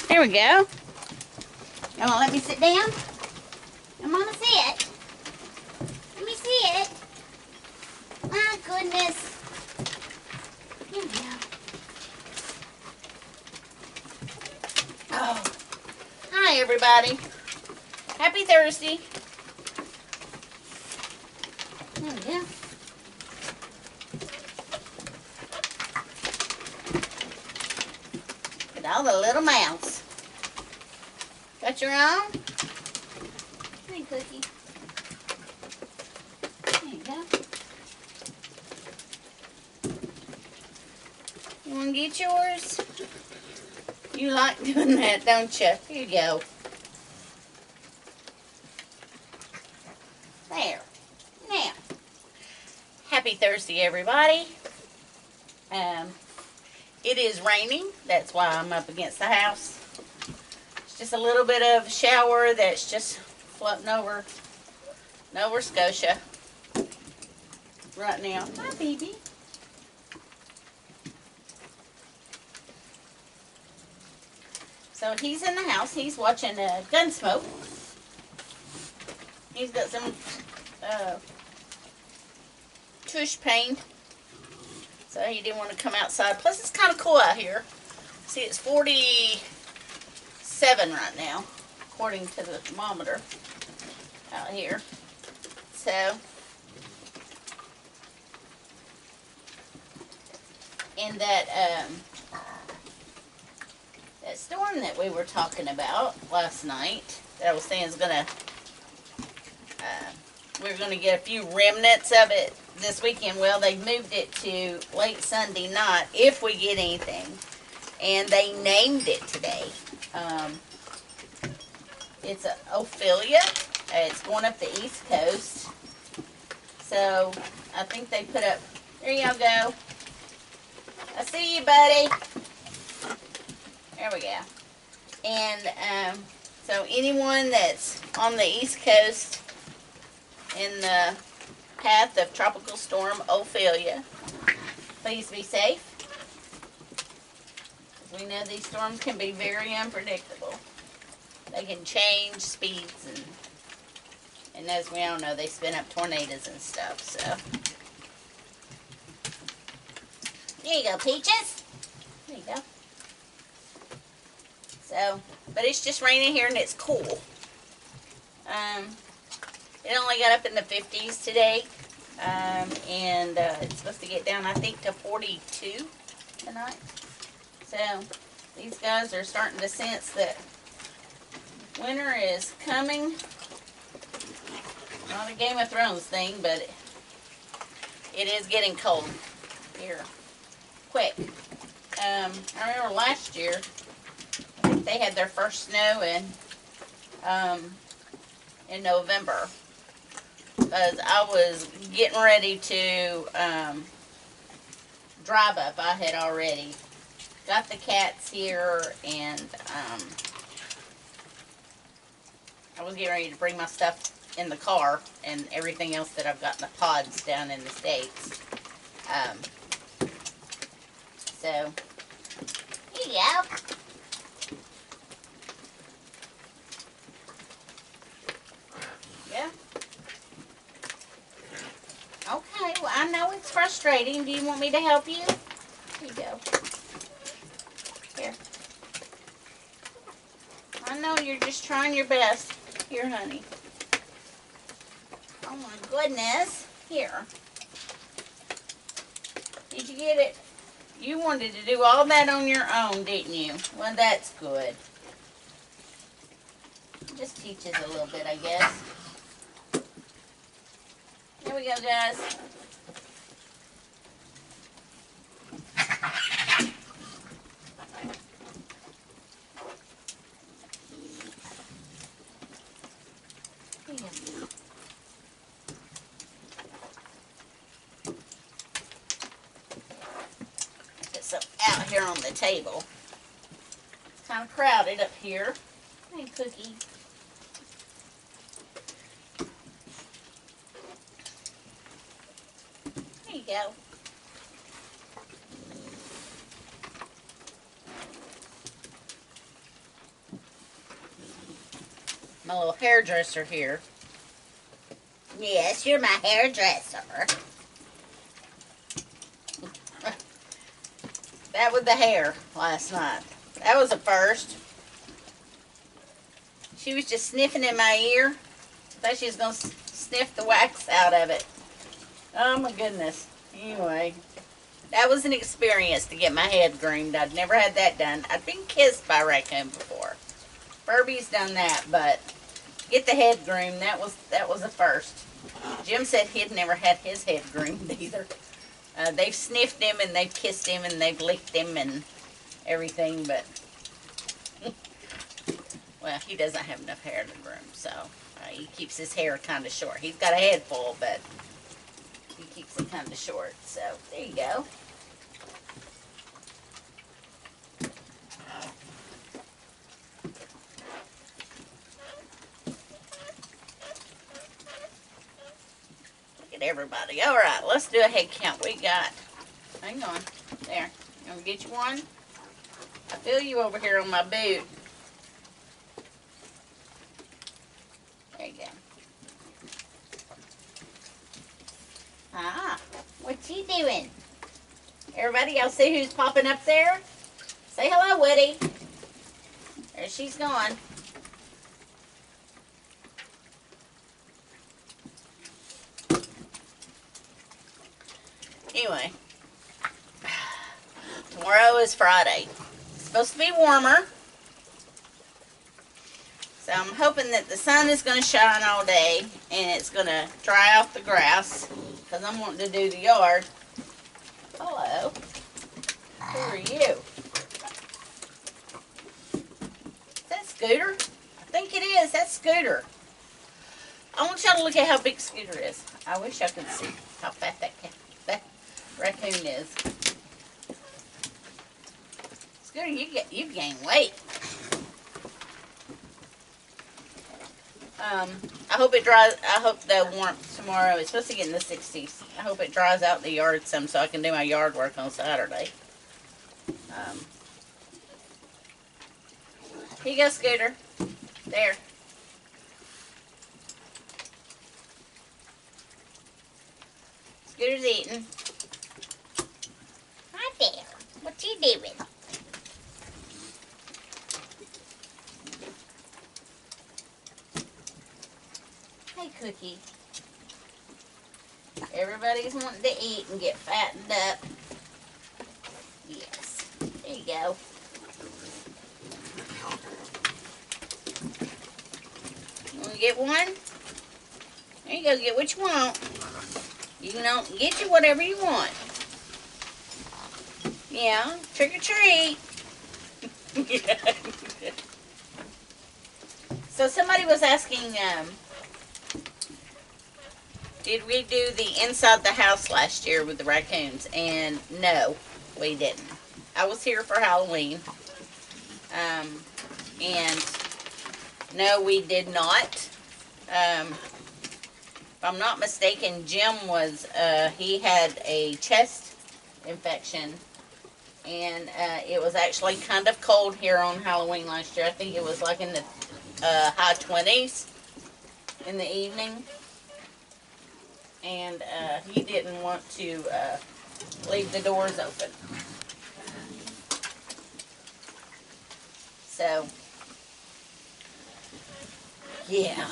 There we go. You want to let me sit down? I'm gonna sit. Let me see it. My goodness. Here we go. Oh. Hi, everybody. Happy Thursday. There we go. Look at all the little mouths. Got your own? Hey, Cookie. There you go. You want to get yours? You like doing that, don't you? Here you go. There. Now, happy Thursday, everybody. It is raining. That's why I'm up against the house. It's just a little bit of shower that's just floating over Nova Scotia right now. Hi, baby. So he's in the house. He's watching Gunsmoke. He's got some tush pain, so he didn't want to come outside. Plus, it's kind of cool out here. See, it's 47 right now, according to the thermometer out here. So, in that that storm that we were talking about last night, that I was saying is gonna, we're gonna get a few remnants of it this weekend. Well, they moved it to late Sunday night if we get anything, and they named it today. It's a Ophelia. It's going up the East Coast. So I think they put up. There y'all go. I see you, buddy. There we go. And so anyone that's on the East Coast in the path of Tropical Storm Ophelia, please be safe. We know these storms can be very unpredictable. They can change speeds, and as we all know, they spin up tornadoes and stuff. So there you go, Peaches. There you go. So, but it's just raining here and it's cool. It only got up in the 50s today, and it's supposed to get down, I think, to 42 tonight. So these guys are starting to sense that winter is coming. Not a Game of Thrones thing, but it is getting cold here quick. I remember last year, I think they had their first snow in November, because I was getting ready to drive up. I had already got the cats here, and I was getting ready to bring my stuff in the car and everything else that I've got in the pods down in the States. So, here you go. Yeah. Okay, well, I know it's frustrating. Do you want me to help you? Here you go. Here. I know you're just trying your best. Here, honey. Oh my goodness. Here. Did you get it? You wanted to do all that on your own, didn't you? Well, that's good. Just teaches a little bit, I guess. Here we go, guys. Out here on the table. It's kind of crowded up here. Hey, Cookie. There you go. my little hairdresser here. Yes, you're my hairdresser. That was the hair last night. That was a first. She was just sniffing in my ear. I thought she was going to sniff the wax out of it. Oh my goodness. Anyway, that was an experience to get my head groomed. I'd never had that done. I'd been kissed by a raccoon before. Furby's done that, but get the head groomed, that was a first. Jim said he'd never had his head groomed either. They've sniffed him and they've kissed him and they've licked him and everything, but well, he doesn't have enough hair to groom, so he keeps his hair kind of short. He's got a head full, but he keeps it kind of short. So there you go. Everybody. All right, let's do a head count. We got, hang on, there. I'm gonna get you one. I feel you over here on my boot. There you go. Ah, what you doing? Everybody, y'all see who's popping up there? Say hello, Woody. There she's gone. Anyway, tomorrow is Friday. It's supposed to be warmer. So I'm hoping that the sun is going to shine all day and it's going to dry off the grass because I'm wanting to do the yard. Hello. Who are you? Is that Scooter? I think it is. That's Scooter. I want y'all to look at how big Scooter is. I wish I could see how fat that raccoon is. Scooter, you've gained weight. I hope it dries. I hope the warmth tomorrow. It's supposed to get in the 60s. I hope it dries out the yard some so I can do my yard work on Saturday. Here you go, Scooter. There. Scooter's eating. Hi there. What you doing? Hey, Cookie. Everybody's wanting to eat and get fattened up. Yes. There you go. You want to get one? There you go. Get what you want. You know, get you whatever you want. Yeah, trick or treat. So somebody was asking, did we do the inside the house last year with the raccoons? And no, we didn't. I was here for Halloween. And no, we did not. If I'm not mistaken, Jim was, he had a chest infection. And it was actually kind of cold here on Halloween last year. I think it was like in the high 20s in the evening. And he didn't want to leave the doors open. So, yeah.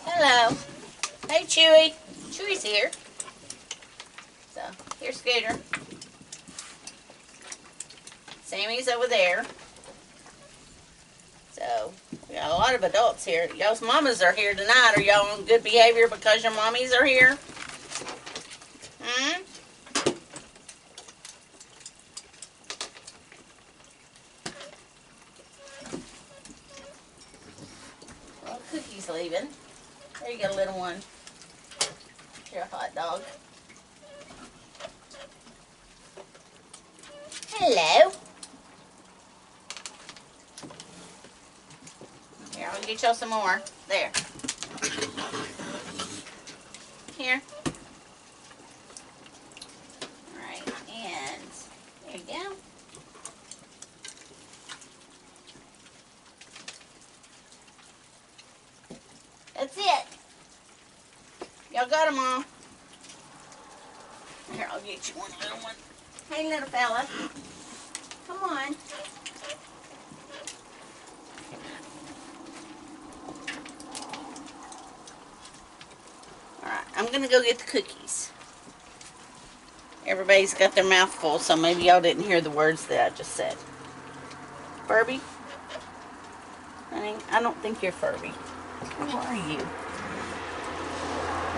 Hello. Hey, Chewy. Chewy's here. So, here's Scooter. Sammy's over there. So, we got a lot of adults here. Y'all's mamas are here tonight. Are y'all on good behavior because your mommies are here? Hmm? Well, Cookie's leaving. There you go, little one. You're a hot dog. Hello. Here, I'll get y'all some more. There. Here. Alright, and there you go. That's it. Y'all got them all. Here, I'll get you one, little one. Hey, little fella. Come on. Alright, I'm going to go get the cookies. Everybody's got their mouth full, so maybe y'all didn't hear the words that I just said. Furby? Honey, I don't think you're Furby. Who are you?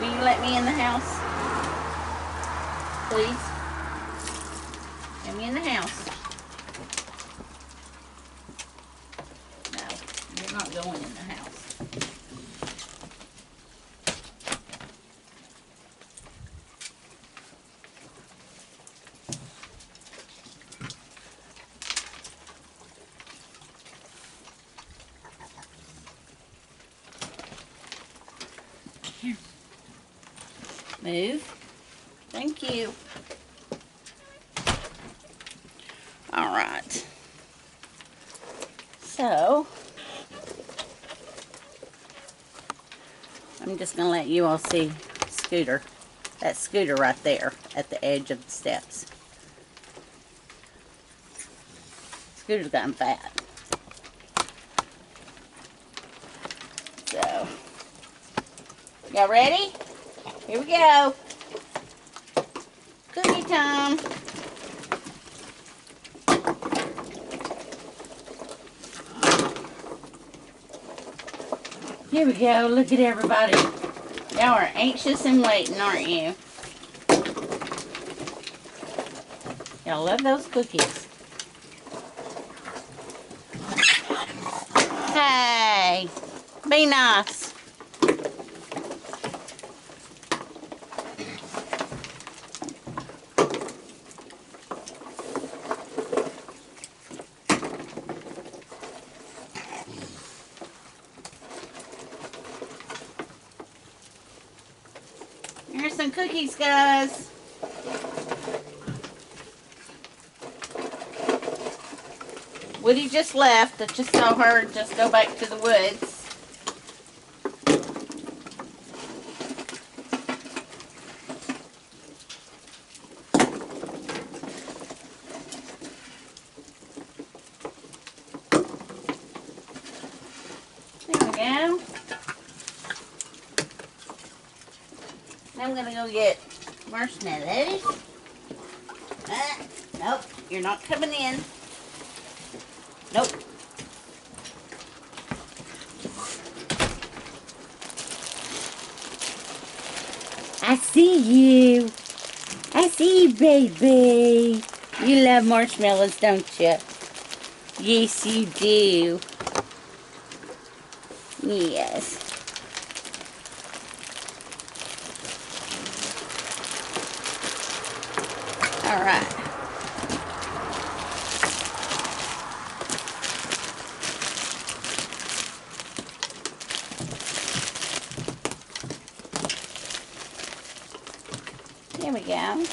Will you let me in the house? Please? Let me in the house. No, you're not going in the house. Here. Move. Thank you. All right. So, I'm just going to let you all see Scooter. That Scooter right there at the edge of the steps. Scooter's gotten fat. So, y'all ready? Here we go. Cookie time. Here we go. Look at everybody. Y'all are anxious and waiting, aren't you? Y'all love those cookies. Hey, be nice. Here's some cookies, guys. Woody just left. I just saw her just go back to the woods. There we go. Now I'm going to go get marshmallows. Nope, you're not coming in. Nope. I see you. I see you, baby. You love marshmallows, don't you? Yes, you do. Yes. All right. There we go.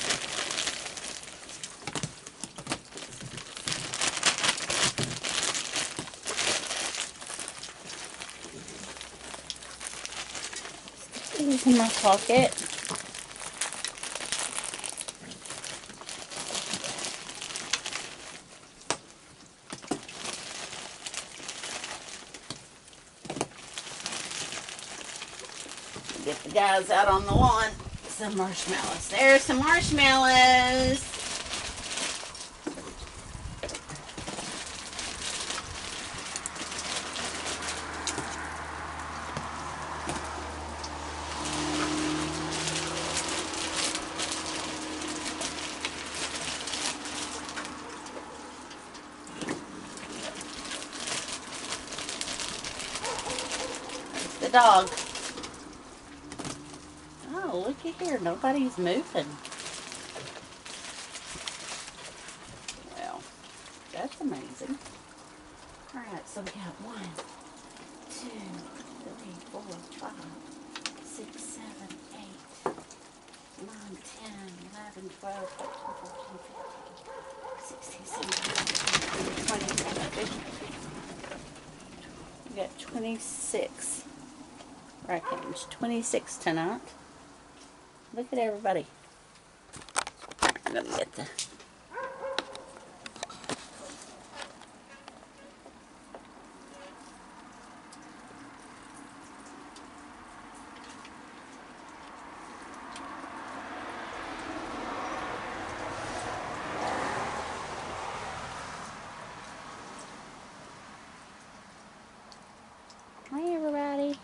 These in my pocket. Get the guys out on the lawn. Some marshmallows. There's some marshmallows. There's the dog. Oh, looky here. Nobody's moving. Well, that's amazing. Alright, so we got 1, 2, 3, 4, 5, 6, 7, 8, 9, 10, 11, 12, 13, 14, 15, 16, 17, 18, 20. We got 26. Raccoons. 26 tonight. Look at everybody. I'm going to get the... Hi, everybody.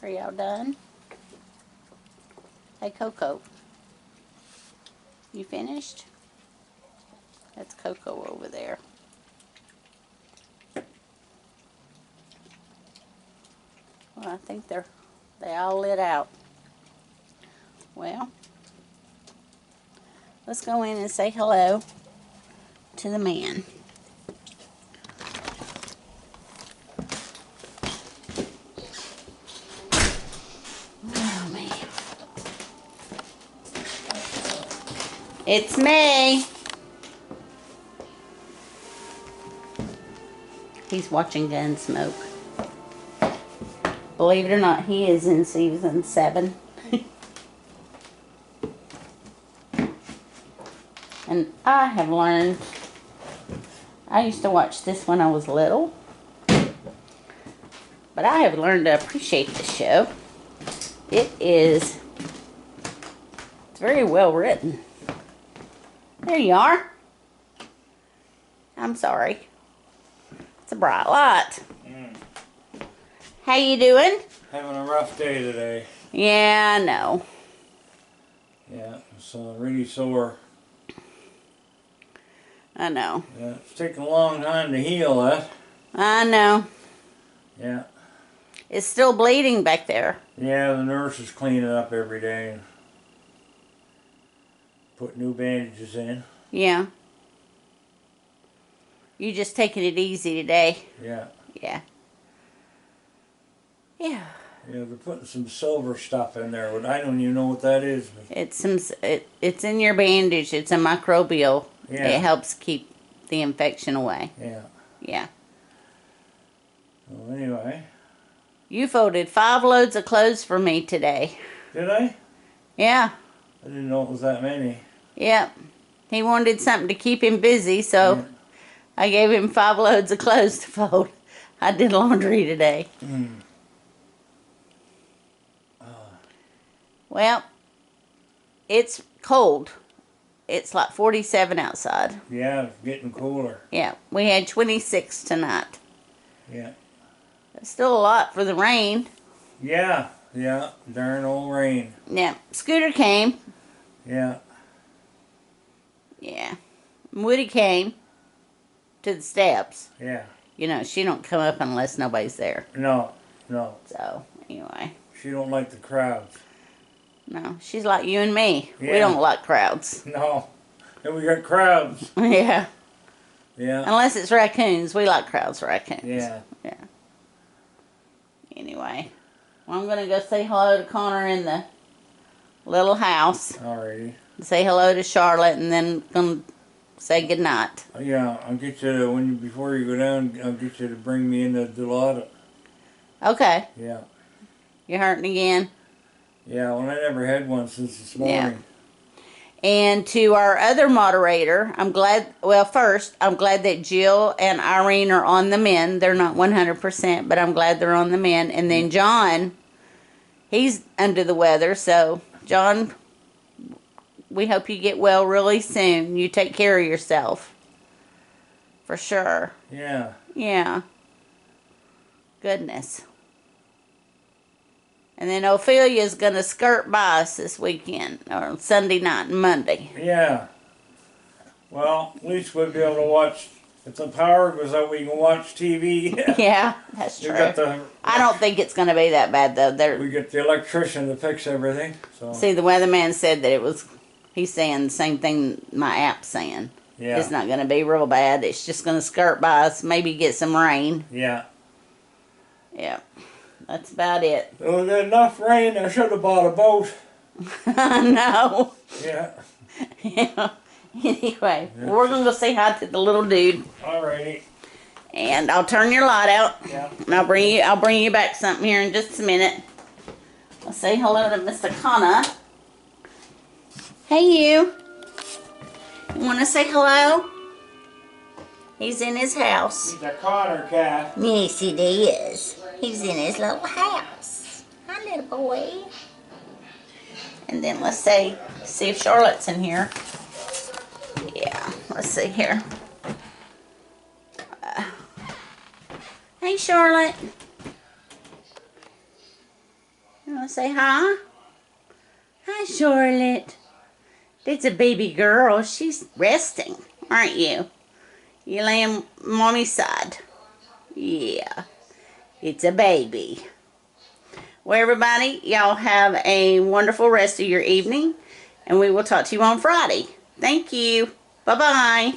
Are y'all done? Hey, Coco. You finished? That's Coco over there. Well, I think they all lit out. Well, let's go in and say hello to the man. Oh, man. It's me. He's watching Gunsmoke. Believe it or not, he is in season 7. And I have learned, I used to watch this when I was little, but I have learned to appreciate the show. It's very well written. There you are. I'm sorry. It's a bright light. How you doing? Having a rough day today. Yeah, I know. Yeah, it's really sore. I know. Yeah, it's taking a long time to heal that. I know. Yeah. It's still bleeding back there. Yeah, the nurse is cleaning up every day. Put new bandages in. Yeah. You just taking it easy today. Yeah. Yeah. Yeah. Yeah, they're putting some silver stuff in there. I don't even know what that is. It's in your bandage. It's a microbial. Yeah. It helps keep the infection away. Yeah. Yeah. Well, anyway. You folded 5 loads of clothes for me today. Did I? Yeah. I didn't know it was that many. Yep. He wanted something to keep him busy, so Yeah. I gave him 5 loads of clothes to fold. I did laundry today. Well, it's cold. It's like 47 outside. Yeah, it's getting cooler. Yeah, we had 26 tonight. Yeah. That's still a lot for the rain. Yeah, yeah, darn old rain. Yeah, Scooter came. Yeah. Yeah. Woody came to the steps. Yeah. You know, she don't come up unless nobody's there. No, no. So, anyway. She don't like the crowds. No, she's like you and me. Yeah. We don't like crowds. No. And we got crowds. Yeah. Yeah. Unless it's raccoons. We like crowds, raccoons. Yeah. Yeah. Anyway. Well, I'm going to go say hello to Connor in the little house. Alrighty. Say hello to Charlotte and then going to say goodnight. Yeah, I'll get you to, before you go down, I'll get you to bring me in the Delata. Okay. Yeah. You hurting again? Yeah, well, I never had one since this morning. Yeah. And to our other moderator, I'm glad, well, first, I'm glad that Jill and Irene are on the mend. They're not 100%, but I'm glad they're on the mend. And then John, he's under the weather. So, John, we hope you get well really soon. You take care of yourself. For sure. Yeah. Yeah. Goodness. And then Ophelia's going to skirt by us this weekend, or Sunday night and Monday. Yeah. Well, at least we'll be able to watch, if the power goes out, we can watch TV. Yeah, that's true. I don't think it's going to be that bad, though. We get the electrician to fix everything. So. See, the weatherman said that it was, he's saying the same thing my app's saying. Yeah. It's not going to be real bad. It's just going to skirt by us, maybe get some rain. Yeah. Yeah. That's about it. There was enough rain, I should have bought a boat. I know. Yeah. Yeah. Anyway, we're going to go say hi to the little dude. Alrighty. And I'll turn your light out. Yeah. And I'll bring you back something here in just a minute. I'll say hello to Mr. Connor. Hey you. You wanna say hello? He's in his house. He's a Connor cat. Yes, it is. He's in his little house. Hi, little boy. And then let's see if Charlotte's in here. Yeah, let's see here. Hey, Charlotte. You want to say hi? Hi, Charlotte. That's a baby girl. She's resting, aren't you? You lay on mommy's side. Yeah, it's a baby. Well, everybody, y'all have a wonderful rest of your evening, and we will talk to you on Friday. Thank you. Bye-bye.